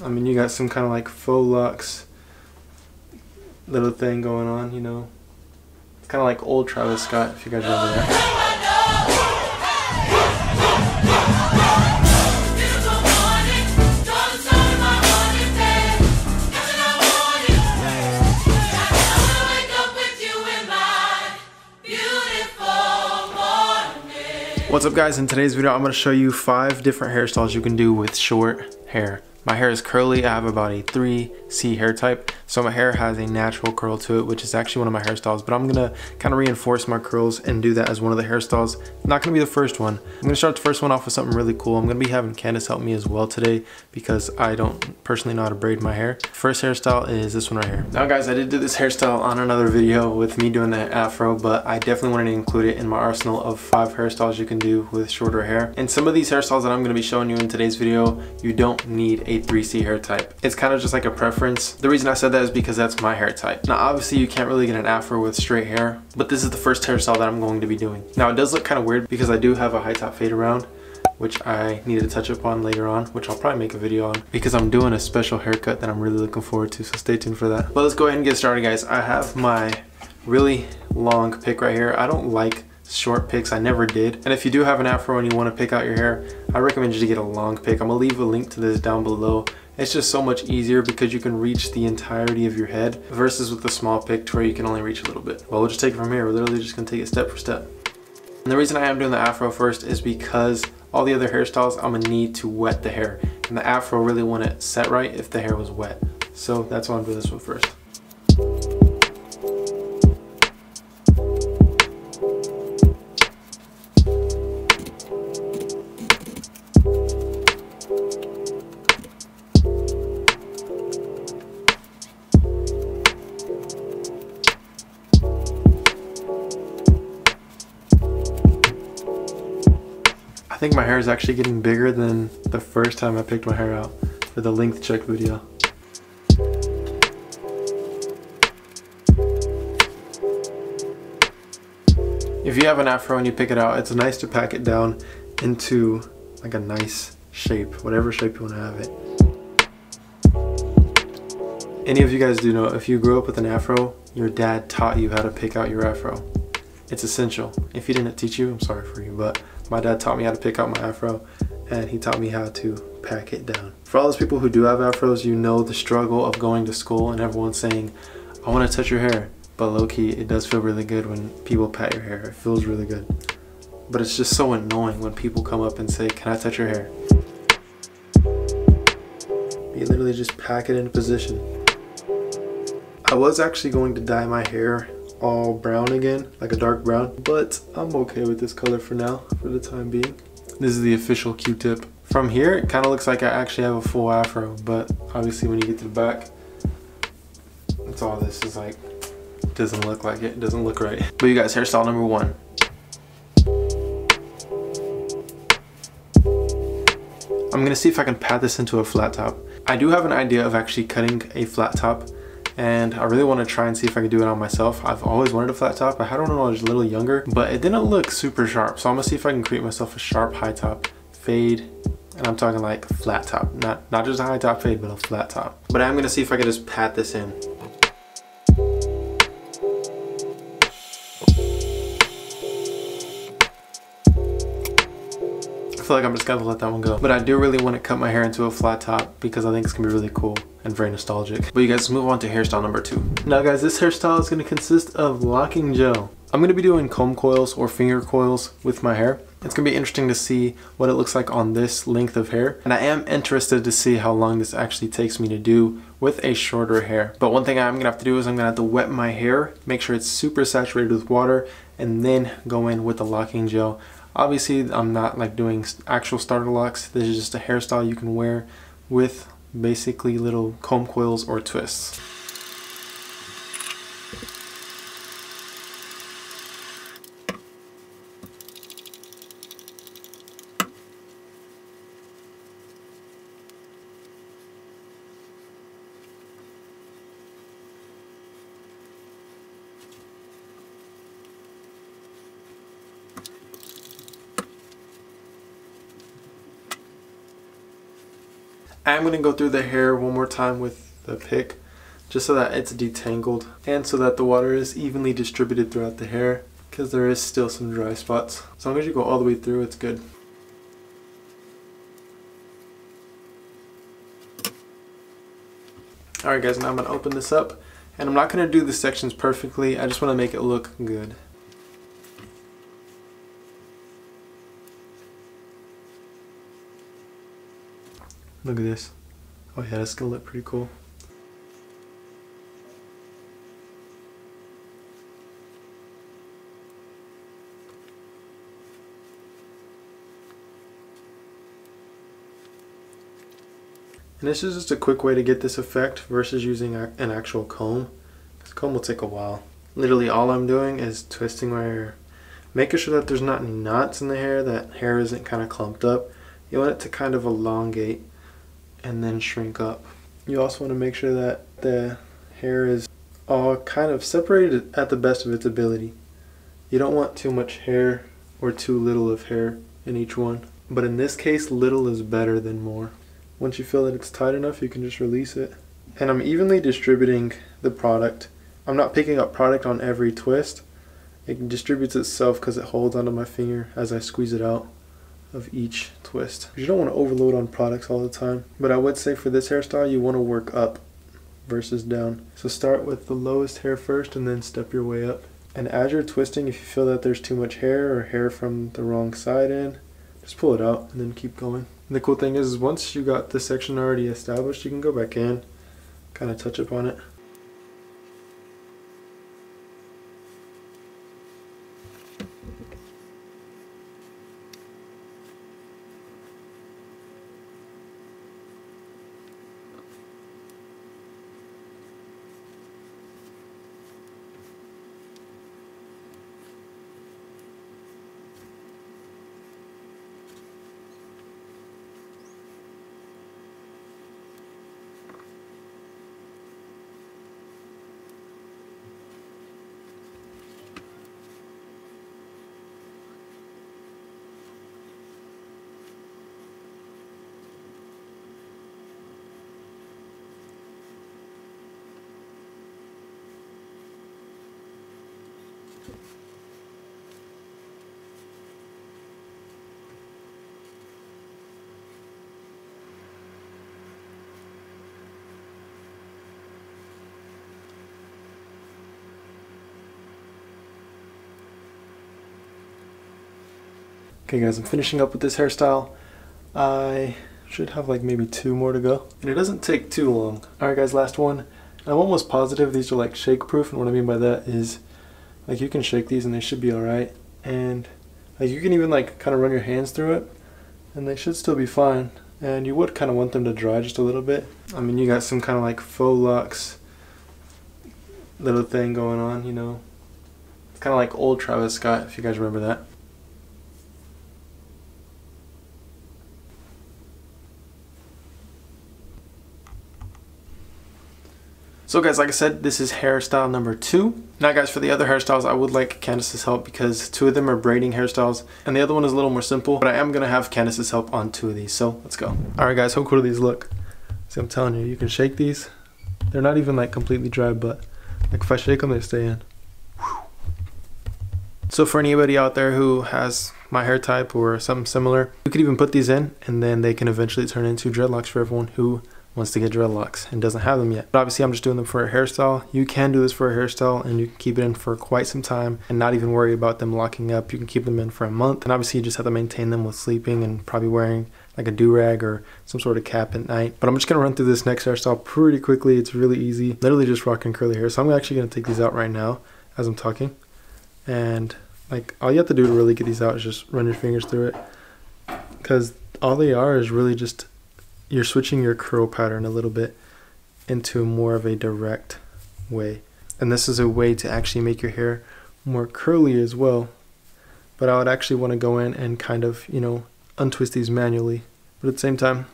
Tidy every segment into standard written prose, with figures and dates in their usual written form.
I mean, you got some kind of like faux locks little thing going on, you know. It's kind of like old Travis Scott, if you guys remember that. What's up guys, in today's video I'm going to show you 5 different hairstyles you can do with short hair. My hair is curly, I have about a 3C hair type, so my hair has a natural curl to it, which is actually one of my hairstyles, but I'm going to kind of reinforce my curls and do that as one of the hairstyles. Not going to be the first one. I'm going to start the first one off with something really cool. I'm going to be having Candace help me as well today because I don't personally know how to braid my hair. First hairstyle is this one right here. Now guys, I did do this hairstyle on another video with me doing the afro, but I definitely wanted to include it in my arsenal of 5 hairstyles you can do with shorter hair. And some of these hairstyles that I'm going to be showing you in today's video, you don't need a 3C hair type. It's kind of just like a preference. The reason I said that is because that's my hair type. Now obviously you can't really get an afro with straight hair, but this is the first hairstyle that I'm going to be doing. Now it does look kind of weird because I do have a high top fade around, which I need to touch up on later on, which I'll probably make a video on because I'm doing a special haircut that I'm really looking forward to, so stay tuned for that. But let's go ahead and get started guys. I have my really long pick right here. I don't like short picks, I never did. And if you do have an afro and you want to pick out your hair, I recommend you to get a long pick. I'm gonna leave a link to this down below. It's just so much easier because you can reach the entirety of your head versus with the small pick to where you can only reach a little bit. Well, we'll just take it from here. We're literally just gonna take it step for step. And the reason I am doing the afro first is because all the other hairstyles I'm gonna need to wet the hair, and the afro really wouldn't set right if the hair was wet. So that's why I'm doing this one first. I think my hair is actually getting bigger than the first time I picked my hair out for the length check video. If you have an afro and you pick it out, it's nice to pack it down into like a nice shape, whatever shape you want to have it. Any of you guys do know, if you grew up with an afro, your dad taught you how to pick out your afro. It's essential. If he didn't teach you, I'm sorry for you, but my dad taught me how to pick out my afro, and he taught me how to pack it down. For all those people who do have afros, you know the struggle of going to school and everyone saying, I want to touch your hair. But low-key, it does feel really good when people pat your hair. It feels really good. But it's just so annoying when people come up and say, can I touch your hair? You literally just pack it into position. I was actually going to dye my hair all brown again, like a dark brown, but I'm okay with this color for now, for the time being. This is the official Q-tip. From here, it kind of looks like I actually have a full afro, but obviously when you get to the back, that's all this is like. It doesn't look like it, doesn't look right. But you guys, hairstyle number 1. I'm gonna see if I can pat this into a flat top. I do have an idea of actually cutting a flat top, and I really want to try and see if I can do it on myself. I've always wanted a flat top. I had one when I was a little younger, but it didn't look super sharp. So I'm gonna see if I can create myself a sharp high top fade, and I'm talking like flat top, not just a high top fade, but a flat top. But I'm gonna see if I can just pat this in. I feel like I'm just gonna let that one go. But I do really want to cut my hair into a flat top because I think it's gonna be really cool and very nostalgic. But you guys, let's move on to hairstyle number 2. Now guys, this hairstyle is gonna consist of locking gel. I'm gonna be doing comb coils or finger coils with my hair. It's gonna be interesting to see what it looks like on this length of hair. And I am interested to see how long this actually takes me to do with a shorter hair. But one thing I'm gonna have to do is I'm gonna have to wet my hair, make sure it's super saturated with water, and then go in with the locking gel. Obviously, I'm not like doing actual starter locks. This is just a hairstyle you can wear with basically little comb coils or twists. I'm going to go through the hair one more time with the pick, just so that it's detangled and so that the water is evenly distributed throughout the hair, because there is still some dry spots. As long as you go all the way through, it's good. Alright guys, now I'm going to open this up, and I'm not going to do the sections perfectly, I just want to make it look good. Look at this. Oh yeah, that's going to look pretty cool. And this is just a quick way to get this effect versus using an actual comb. This comb will take a while. Literally all I'm doing is twisting my hair, making sure that there's not any knots in the hair, that hair isn't kind of clumped up. You want it to kind of elongate and then shrink up. You also want to make sure that the hair is all kind of separated at the best of its ability. You don't want too much hair or too little of hair in each one. But in this case, little is better than more. Once you feel that it's tight enough, you can just release it. And I'm evenly distributing the product. I'm not picking up product on every twist. It distributes itself because it holds onto my finger as I squeeze it out of each twist. You don't want to overload on products all the time. But I would say for this hairstyle, you want to work up versus down. So start with the lowest hair first and then step your way up. And as you're twisting, if you feel that there's too much hair or hair from the wrong side in, just pull it out and then keep going. And the cool thing is once you got this section already established, you can go back in, kind of touch up on it. Okay guys, I'm finishing up with this hairstyle. I should have like maybe 2 more to go. And it doesn't take too long. Alright guys, last one. I'm almost positive these are like shake proof, and what I mean by that is like you can shake these and they should be alright. And like you can even like kind of run your hands through it and they should still be fine. And you would kind of want them to dry just a little bit. I mean, you got some kind of like faux locks little thing going on, you know. It's kind of like old Travis Scott, if you guys remember that. So guys, like I said, this is hairstyle number 2. Now guys, for the other hairstyles, I would like Candace's help because 2 of them are braiding hairstyles and the other one is a little more simple, but I am going to have Candace's help on 2 of these, so let's go. Alright guys, how cool do these look? See, I'm telling you, you can shake these. They're not even like completely dry, but like if I shake them, they stay in. Whew. So for anybody out there who has my hair type or something similar, you could even put these in and then they can eventually turn into dreadlocks for everyone who wants to get dreadlocks and doesn't have them yet. But obviously I'm just doing them for a hairstyle. You can do this for a hairstyle and you can keep it in for quite some time and not even worry about them locking up. You can keep them in for a month, and obviously you just have to maintain them with sleeping and probably wearing like a do-rag or some sort of cap at night. But I'm just gonna run through this next hairstyle pretty quickly. It's really easy, literally just rocking curly hair. So I'm actually gonna take these out right now as I'm talking, and like all you have to do to really get these out is just run your fingers through it, because all they are is really just you're switching your curl pattern a little bit into more of a direct way. And this is a way to actually make your hair more curly as well. But I would actually want to go in and kind of, you know, untwist these manually. But at the same time,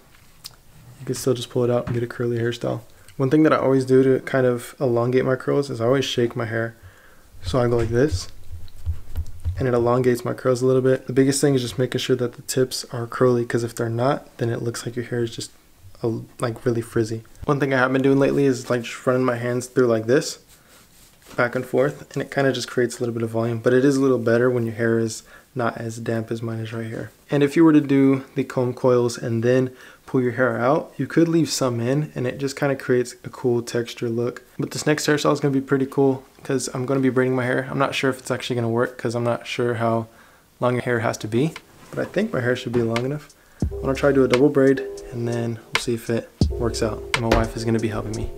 you can still just pull it out and get a curly hairstyle. One thing that I always do to kind of elongate my curls is I always shake my hair. So I go like this, and it elongates my curls a little bit. The biggest thing is just making sure that the tips are curly, because if they're not, then it looks like your hair is just like really frizzy. One thing I have been doing lately is like just running my hands through like this, back and forth, and it kind of just creates a little bit of volume, but it is a little better when your hair is not as damp as mine is right here. And if you were to do the comb coils and then pull your hair out, you could leave some in and it just kind of creates a cool texture look. But this next hairstyle is going to be pretty cool because I'm going to be braiding my hair. I'm not sure if it's actually going to work because I'm not sure how long your hair has to be, but I think my hair should be long enough. I'm going to try to do a double braid and then we'll see if it works out. And my wife is going to be helping me.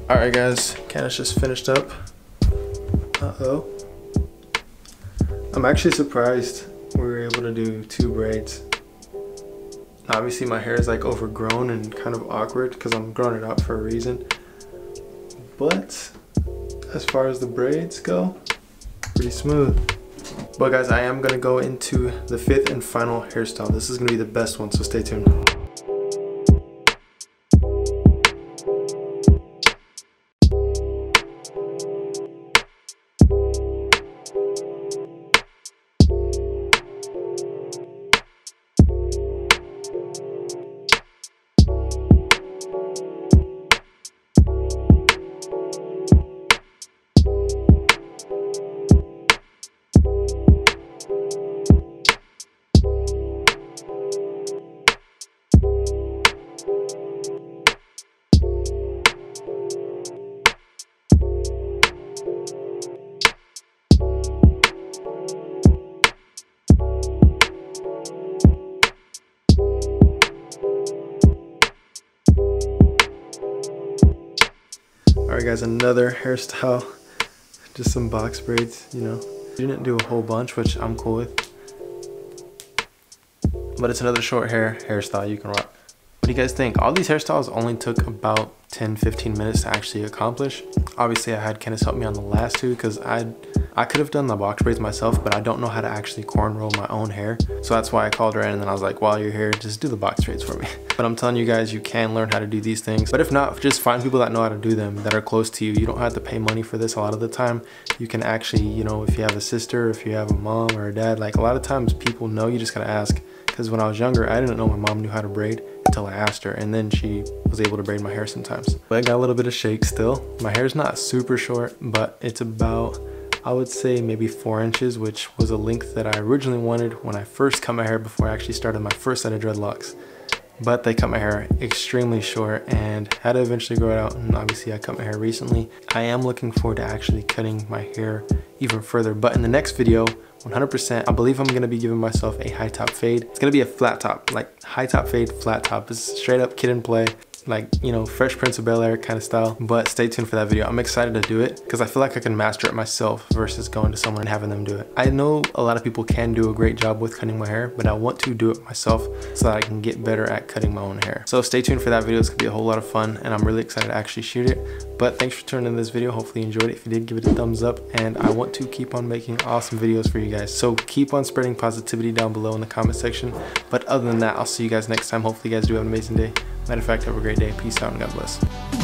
Alright guys, Candace just finished up. Uh-oh. I'm actually surprised we were able to do 2 braids. Obviously my hair is like overgrown and kind of awkward because I'm growing it out for a reason. But as far as the braids go, pretty smooth. But guys, I am going to go into the 5th and final hairstyle. This is going to be the best one, so stay tuned. Alright guys, another hairstyle, just some box braids, you know. Didn't do a whole bunch, which I'm cool with. But it's another short hair hairstyle you can rock. What do you guys think? All these hairstyles only took about 10-15 minutes to actually accomplish. Obviously I had Candace help me on the last 2 because I could have done the box braids myself, but I don't know how to actually cornrow my own hair. So that's why I called her in and then I was like, while you're here, just do the box braids for me. But I'm telling you guys, you can learn how to do these things. But if not, just find people that know how to do them, that are close to you. You don't have to pay money for this a lot of the time. You can actually, you know, if you have a sister, if you have a mom or a dad, like a lot of times people know, you just gotta ask. Because when I was younger, I didn't know my mom knew how to braid until I asked her, and then she was able to braid my hair sometimes. But I got a little bit of shake still. My hair's not super short, but it's about, I would say maybe 4 inches, which was a length that I originally wanted when I first cut my hair before I actually started my first set of dreadlocks. But they cut my hair extremely short and had to eventually grow it out, and obviously I cut my hair recently. I am looking forward to actually cutting my hair even further, but in the next video, 100%, I believe I'm gonna be giving myself a high top fade. It's gonna be a flat top, like high top fade, flat top. It's straight up kid and play, like, you know, Fresh Prince of Bel-Air kind of style. But stay tuned for that video. I'm excited to do it because I feel like I can master it myself versus going to someone and having them do it. I know a lot of people can do a great job with cutting my hair, but I want to do it myself so that I can get better at cutting my own hair. So stay tuned for that video. It's gonna be a whole lot of fun and I'm really excited to actually shoot it. But thanks for tuning in this video. Hopefully you enjoyed it. If you did, give it a thumbs up, and I want to keep on making awesome videos for you guys. So keep on spreading positivity down below in the comment section. But other than that, I'll see you guys next time. Hopefully you guys do have an amazing day. Matter of fact, have a great day. Peace out and God bless.